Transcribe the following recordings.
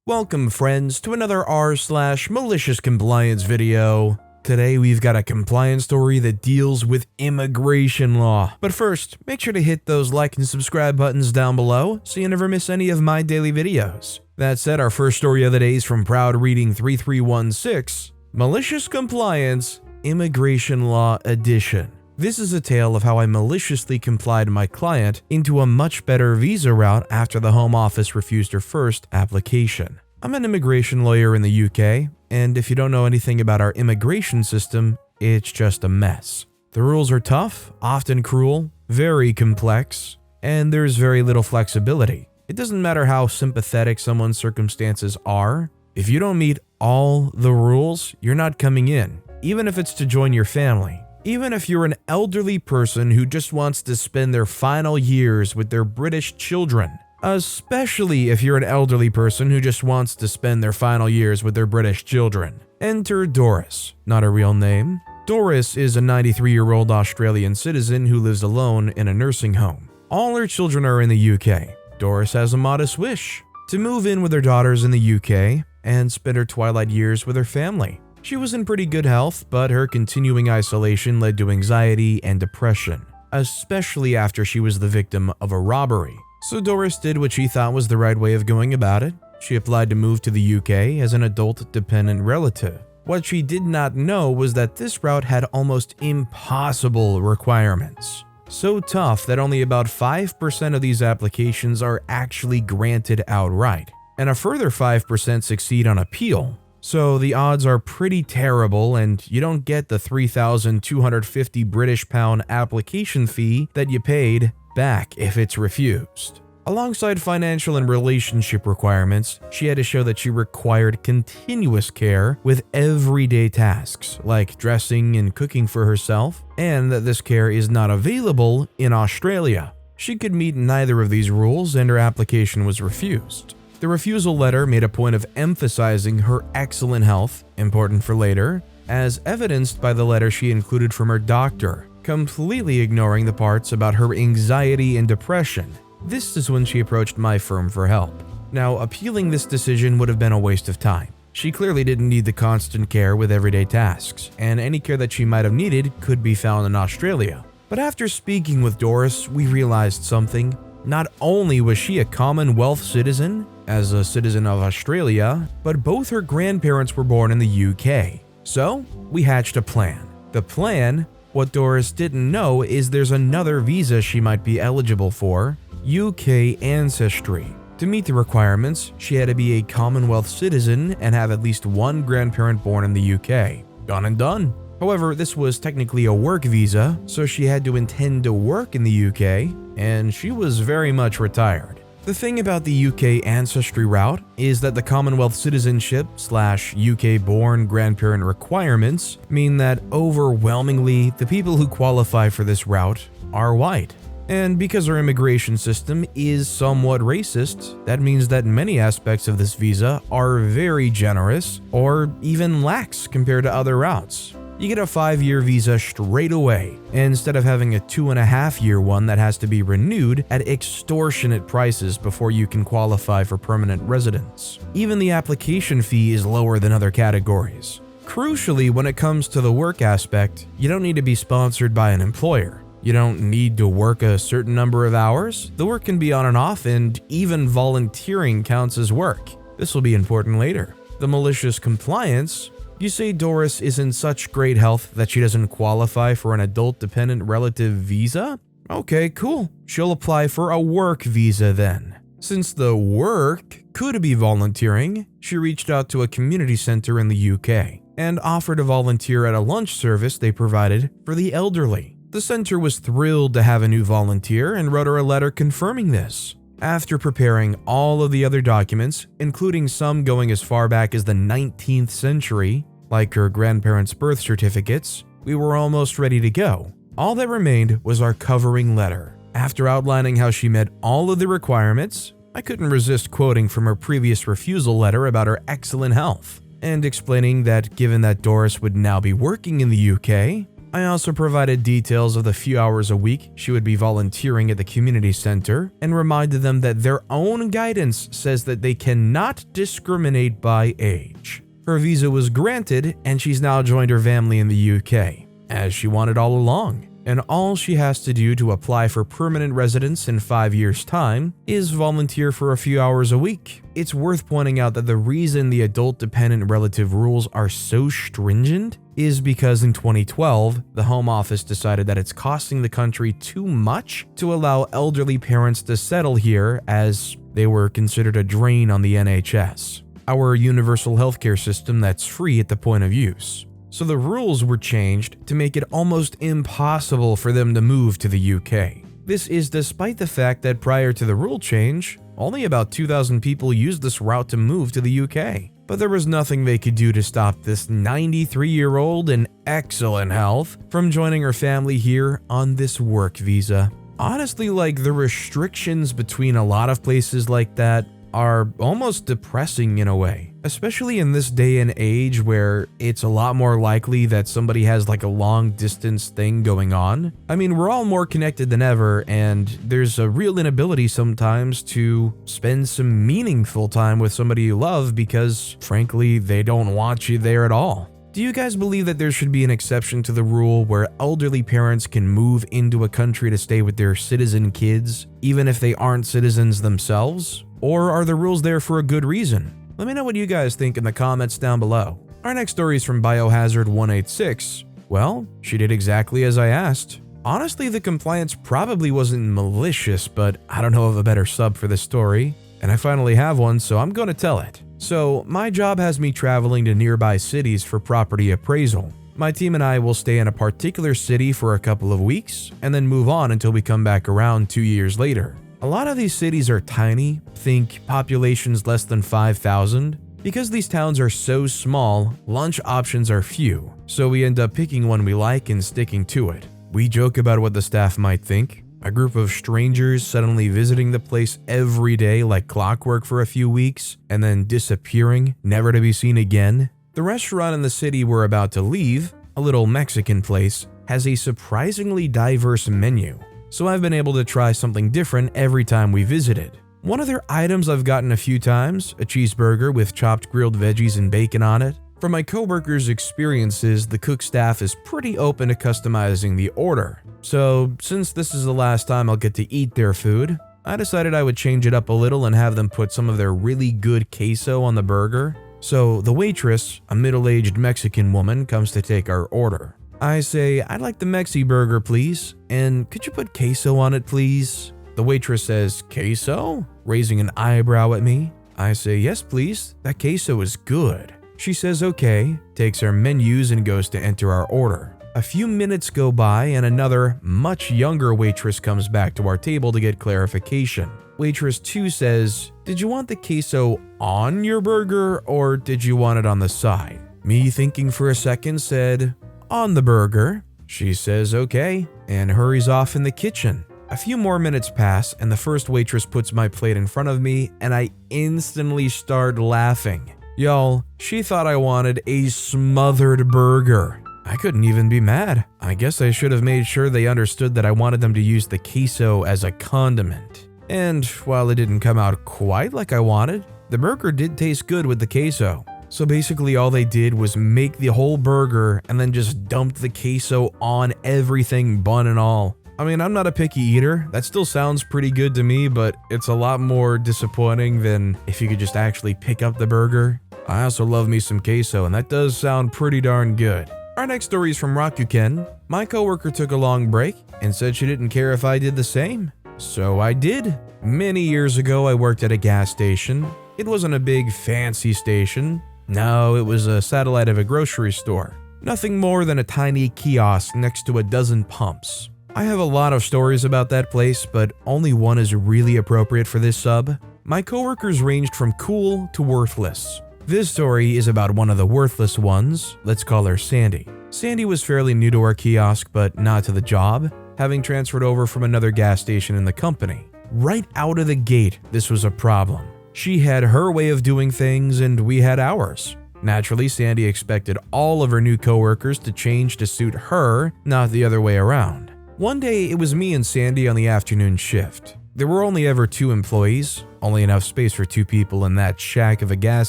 Welcome friends to another r/MaliciousCompliance video. Today we've got a compliance story that deals with immigration law. But first, make sure to hit those like and subscribe buttons down below so you never miss any of my daily videos. That said, our first story of the day is from Proud Reading 3316, Malicious Compliance, Immigration Law Edition. This is a tale of how I maliciously complied my client into a much better visa route after the Home Office refused her first application. I'm an immigration lawyer in the UK, and if you don't know anything about our immigration system, it's just a mess. The rules are tough, often cruel, very complex, and there's very little flexibility. It doesn't matter how sympathetic someone's circumstances are. If you don't meet all the rules, you're not coming in, even if it's to join your family. Even if you're an elderly person who just wants to spend their final years with their British children. Especially if you're an elderly person who just wants to spend their final years with their British children. Enter Doris, not a real name. Doris is a 93-year-old Australian citizen who lives alone in a nursing home. All her children are in the UK. Doris has a modest wish to move in with her daughters in the UK and spend her twilight years with her family. She was in pretty good health, but her continuing isolation led to anxiety and depression, especially after she was the victim of a robbery. So Doris did what she thought was the right way of going about it. She applied to move to the UK as an adult dependent relative. What she did not know was that this route had almost impossible requirements. So tough that only about 5% of these applications are actually granted outright, and a further 5% succeed on appeal. So the odds are pretty terrible, and you don't get the £3,250 British pound application fee that you paid back if it's refused. Alongside financial and relationship requirements, she had to show that she required continuous care with everyday tasks like dressing and cooking for herself, and that this care is not available in Australia. She could meet neither of these rules, and her application was refused. The refusal letter made a point of emphasizing her excellent health, important for later, as evidenced by the letter she included from her doctor, completely ignoring the parts about her anxiety and depression. This is when she approached my firm for help. Now, appealing this decision would have been a waste of time. She clearly didn't need the constant care with everyday tasks, and any care that she might have needed could be found in Australia. But after speaking with Doris, we realized something. Not only was she a Commonwealth citizen, as a citizen of Australia, but both her grandparents were born in the UK. So, we hatched a plan. The plan, what Doris didn't know is there's another visa she might be eligible for, UK ancestry. To meet the requirements, she had to be a Commonwealth citizen and have at least one grandparent born in the UK. Done and done. However, this was technically a work visa, so she had to intend to work in the UK, and she was very much retired. The thing about the UK ancestry route is that the Commonwealth citizenship / UK-born grandparent requirements mean that overwhelmingly the people who qualify for this route are white. And because our immigration system is somewhat racist, that means that many aspects of this visa are very generous or even lax compared to other routes. You get a 5-year visa straight away, instead of having a 2.5-year one that has to be renewed at extortionate prices before you can qualify for permanent residence. Even the application fee is lower than other categories. Crucially, when it comes to the work aspect, you don't need to be sponsored by an employer. You don't need to work a certain number of hours. The work can be on and off, and even volunteering counts as work. This will be important later. The malicious compliance. You say Doris is in such great health that she doesn't qualify for an adult dependent relative visa? Okay, cool. She'll apply for a work visa then. Since the work could be volunteering, she reached out to a community center in the UK and offered to volunteer at a lunch service they provided for the elderly. The center was thrilled to have a new volunteer and wrote her a letter confirming this. After preparing all of the other documents, including some going as far back as the 19th century, like her grandparents' birth certificates, we were almost ready to go. All that remained was our covering letter. After outlining how she met all of the requirements, I couldn't resist quoting from her previous refusal letter about her excellent health, and explaining that given that Doris would now be working in the UK, I also provided details of the few hours a week she would be volunteering at the community center and reminded them that their own guidance says that they cannot discriminate by age. Her visa was granted and she's now joined her family in the UK, as she wanted all along. And all she has to do to apply for permanent residence in 5 years' time is volunteer for a few hours a week. It's worth pointing out that the reason the adult dependent relative rules are so stringent is because in 2012, the Home Office decided that it's costing the country too much to allow elderly parents to settle here, as they were considered a drain on the NHS, our universal healthcare system that's free at the point of use. So the rules were changed to make it almost impossible for them to move to the UK. This is despite the fact that prior to the rule change, only about 2,000 people used this route to move to the UK. But there was nothing they could do to stop this 93-year-old in excellent health from joining her family here on this work visa. Honestly, the restrictions between a lot of places like that are almost depressing in a way, especially in this day and age where it's a lot more likely that somebody has a long distance thing going on. I mean, we're all more connected than ever, and there's a real inability sometimes to spend some meaningful time with somebody you love because, frankly, they don't want you there at all. Do you guys believe that there should be an exception to the rule where elderly parents can move into a country to stay with their citizen kids, even if they aren't citizens themselves? Or are the rules there for a good reason? Let me know what you guys think in the comments down below. Our next story is from Biohazard 186. Well, she did exactly as I asked. Honestly, the compliance probably wasn't malicious, but I don't know of a better sub for this story. And I finally have one, so I'm going to tell it. So, my job has me traveling to nearby cities for property appraisal. My team and I will stay in a particular city for a couple of weeks, and then move on until we come back around 2 years later. A lot of these cities are tiny, think populations less than 5,000. Because these towns are so small, lunch options are few, so we end up picking one we like and sticking to it. We joke about what the staff might think. A group of strangers suddenly visiting the place every day like clockwork for a few weeks, and then disappearing, never to be seen again. The restaurant in the city we're about to leave, a little Mexican place, has a surprisingly diverse menu. So I've been able to try something different every time we visited. One of their items I've gotten a few times, a cheeseburger with chopped grilled veggies and bacon on it. From my coworkers' experiences, the cook staff is pretty open to customizing the order. So since this is the last time I'll get to eat their food, I decided I would change it up a little and have them put some of their really good queso on the burger. So the waitress, a middle-aged Mexican woman, comes to take our order. I say, "I'd like the Mexi burger, please, and could you put queso on it, please?" The waitress says, "Queso?" raising an eyebrow at me. I say, "Yes, please, that queso is good." She says okay, takes our menus and goes to enter our order. A few minutes go by and another, much younger waitress comes back to our table to get clarification. Waitress 2 says, "Did you want the queso on your burger or did you want it on the side?" Me, thinking for a second, said, "On the burger." She says okay, and hurries off in the kitchen. A few more minutes pass, and the first waitress puts my plate in front of me, and I instantly start laughing. Y'all, she thought I wanted a smothered burger. I couldn't even be mad. I guess I should have made sure they understood that I wanted them to use the queso as a condiment. And while it didn't come out quite like I wanted, the burger did taste good with the queso. So basically all they did was make the whole burger and then just dumped the queso on everything, bun and all. I mean, I'm not a picky eater. That still sounds pretty good to me, but it's a lot more disappointing than if you could just actually pick up the burger. I also love me some queso, and that does sound pretty darn good. Our next story is from Rakuken. My coworker took a long break and said she didn't care if I did the same. So I did. Many years ago, I worked at a gas station. It wasn't a big fancy station. No, it was a satellite of a grocery store. Nothing more than a tiny kiosk next to a dozen pumps. I have a lot of stories about that place, but only one is really appropriate for this sub. My coworkers ranged from cool to worthless. This story is about one of the worthless ones. Let's call her Sandy. Sandy was fairly new to our kiosk, but not to the job, having transferred over from another gas station in the company. Right out of the gate, this was a problem. She had her way of doing things and we had ours. Naturally, Sandy expected all of her new coworkers to change to suit her, not the other way around. One day, it was me and Sandy on the afternoon shift. There were only ever 2 employees, only enough space for 2 people in that shack of a gas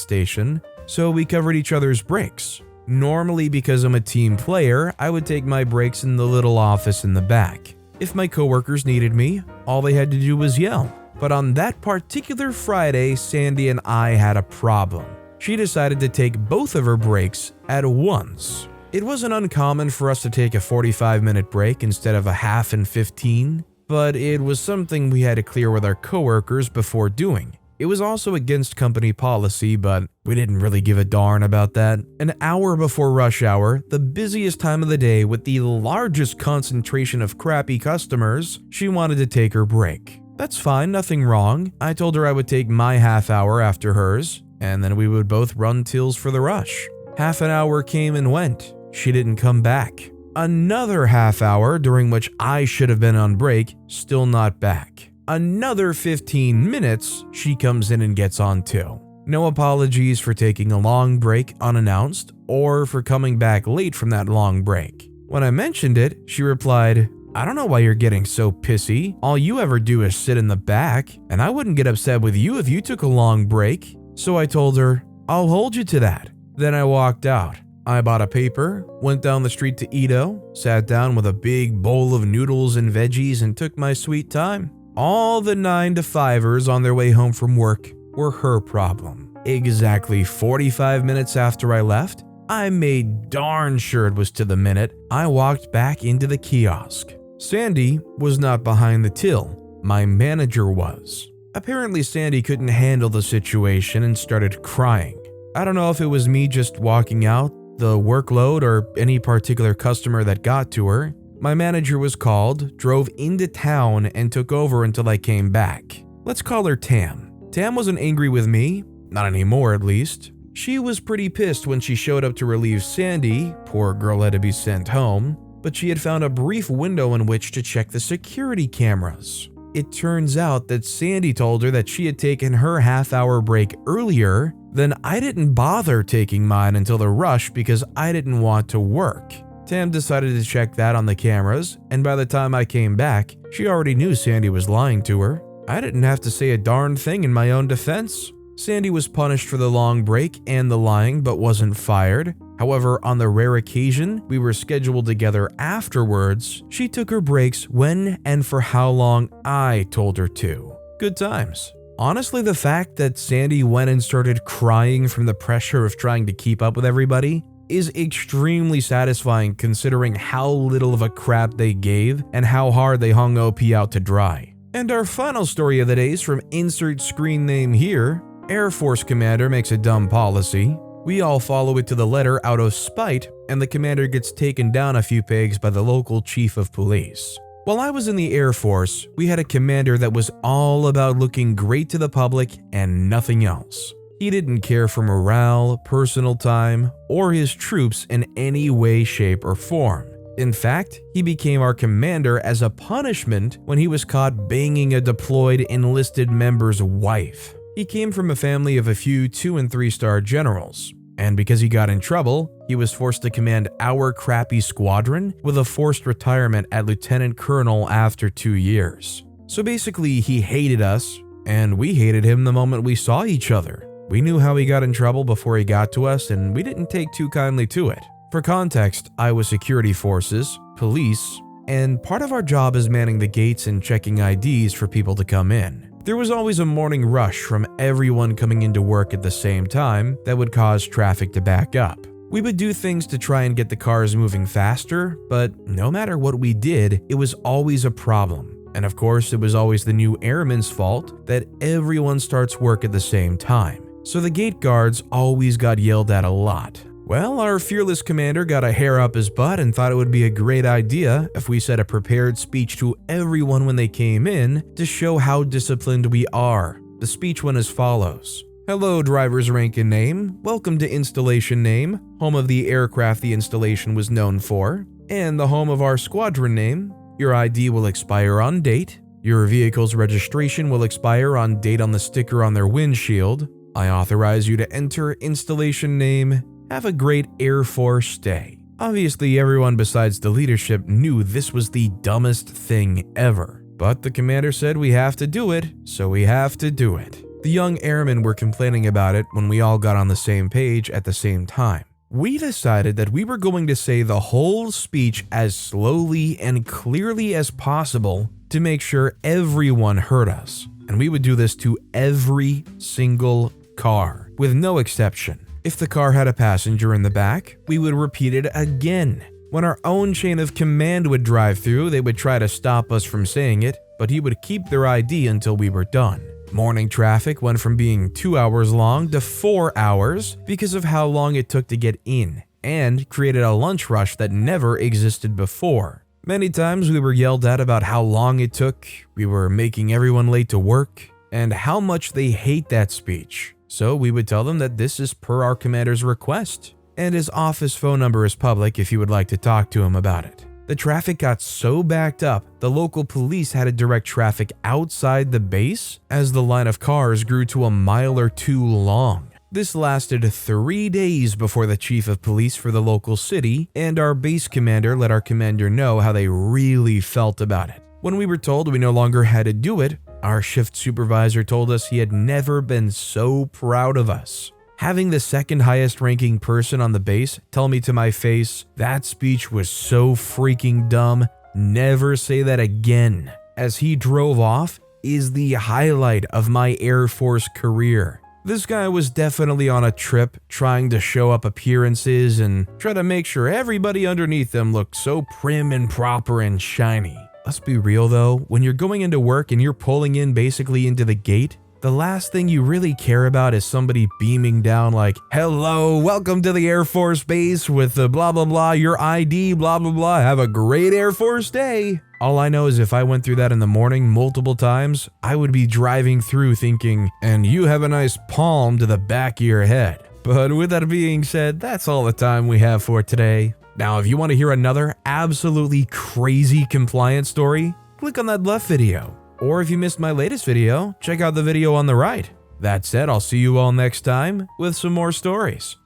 station, so we covered each other's breaks. Normally, because I'm a team player, I would take my breaks in the little office in the back. If my coworkers needed me, all they had to do was yell. But on that particular Friday, Sandy and I had a problem. She decided to take both of her breaks at once. It wasn't uncommon for us to take a 45-minute break instead of a half and 15, but it was something we had to clear with our coworkers before doing. It was also against company policy, but we didn't really give a darn about that. An hour before rush hour, the busiest time of the day with the largest concentration of crappy customers, she wanted to take her break. That's fine, nothing wrong. I told her I would take my half hour after hers, and then we would both run tills for the rush. Half an hour came and went. She didn't come back. Another half hour during which I should have been on break, still not back. Another 15 minutes, she comes in and gets on too. No apologies for taking a long break unannounced or for coming back late from that long break. When I mentioned it, she replied, "I don't know why you're getting so pissy. All you ever do is sit in the back, and I wouldn't get upset with you if you took a long break." So I told her, "I'll hold you to that." Then I walked out. I bought a paper, went down the street to Edo, sat down with a big bowl of noodles and veggies, and took my sweet time. All the 9 to 5ers on their way home from work were her problem. Exactly 45 minutes after I left, I made darn sure it was to the minute, I walked back into the kiosk. Sandy was not behind the till. My manager was. Apparently, Sandy couldn't handle the situation and started crying. I don't know if it was me just walking out, the workload, or any particular customer that got to her. My manager was called, drove into town, and took over until I came back. Let's call her Tam. Tam wasn't angry with me, not anymore at least. She was pretty pissed when she showed up to relieve Sandy, poor girl had to be sent home, but she had found a brief window in which to check the security cameras. It turns out that Sandy told her that she had taken her half-hour break earlier, then I didn't bother taking mine until the rush because I didn't want to work. Tam decided to check that on the cameras, and by the time I came back, she already knew Sandy was lying to her. I didn't have to say a darn thing in my own defense. Sandy was punished for the long break and the lying, but wasn't fired. However, on the rare occasion we were scheduled together afterwards, she took her breaks when and for how long I told her to. Good times. Honestly, the fact that Sandy went and started crying from the pressure of trying to keep up with everybody is extremely satisfying considering how little of a crap they gave and how hard they hung OP out to dry. And our final story of the day is from insert screen name here. Air Force commander makes a dumb policy. We all follow it to the letter out of spite, and the commander gets taken down a few pegs by the local chief of police. While I was in the Air Force, we had a commander that was all about looking great to the public and nothing else. He didn't care for morale, personal time, or his troops in any way, shape, or form. In fact, he became our commander as a punishment when he was caught banging a deployed enlisted member's wife. He came from a family of a few 2- and 3-star generals, and because he got in trouble, he was forced to command our crappy squadron with a forced retirement at lieutenant colonel after 2 years. So basically, he hated us, and we hated him the moment we saw each other. We knew how he got in trouble before he got to us, and we didn't take too kindly to it. For context, I was security forces, police, and part of our job is manning the gates and checking IDs for people to come in. There was always a morning rush from everyone coming into work at the same time that would cause traffic to back up. We would do things to try and get the cars moving faster, but no matter what we did, it was always a problem. And of course, it was always the new airman's fault that everyone starts work at the same time. So the gate guards always got yelled at a lot. Well, our fearless commander got a hair up his butt and thought it would be a great idea if we said a prepared speech to everyone when they came in to show how disciplined we are. The speech went as follows. Hello, driver's rank and name. Welcome to installation name, home of the aircraft the installation was known for, and the home of our squadron name. Your ID will expire on date. Your vehicle's registration will expire on date on the sticker on their windshield. I authorize you to enter installation name. Have a great Air Force day. Obviously, everyone besides the leadership knew this was the dumbest thing ever. But the commander said we have to do it, so we have to do it. The young airmen were complaining about it when we all got on the same page at the same time. We decided that we were going to say the whole speech as slowly and clearly as possible to make sure everyone heard us. And we would do this to every single car, with no exception. If the car had a passenger in the back, we would repeat it again. When our own chain of command would drive through, they would try to stop us from saying it, but he would keep their ID until we were done. Morning traffic went from being 2 hours long to 4 hours because of how long it took to get in, and created a lunch rush that never existed before. Many times we were yelled at about how long it took, we were making everyone late to work, and how much they hate that speech. So we would tell them that this is per our commander's request, and his office phone number is public if you would like to talk to him about it. The traffic got so backed up, the local police had to direct traffic outside the base as the line of cars grew to a mile or two long. This lasted 3 days before the chief of police for the local city and our base commander let our commander know how they really felt about it. When we were told we no longer had to do it, our shift supervisor told us he had never been so proud of us. Having the second highest ranking person on the base tell me to my face, that speech was so freaking dumb, never say that again, as he drove off, is the highlight of my Air Force career. This guy was definitely on a trip trying to show up appearances and try to make sure everybody underneath them looked so prim and proper and shiny. Let's be real though, when you're going into work and you're pulling in basically into the gate, the last thing you really care about is somebody beaming down like, "Hello, welcome to the Air Force Base with the blah blah blah, your ID, blah blah blah, have a great Air Force day." All I know is if I went through that in the morning multiple times, I would be driving through thinking, "And you have a nice palm to the back of your head." But with that being said, that's all the time we have for today. Now, if you want to hear another absolutely crazy compliance story, click on that left video. Or if you missed my latest video, check out the video on the right. That said, I'll see you all next time with some more stories.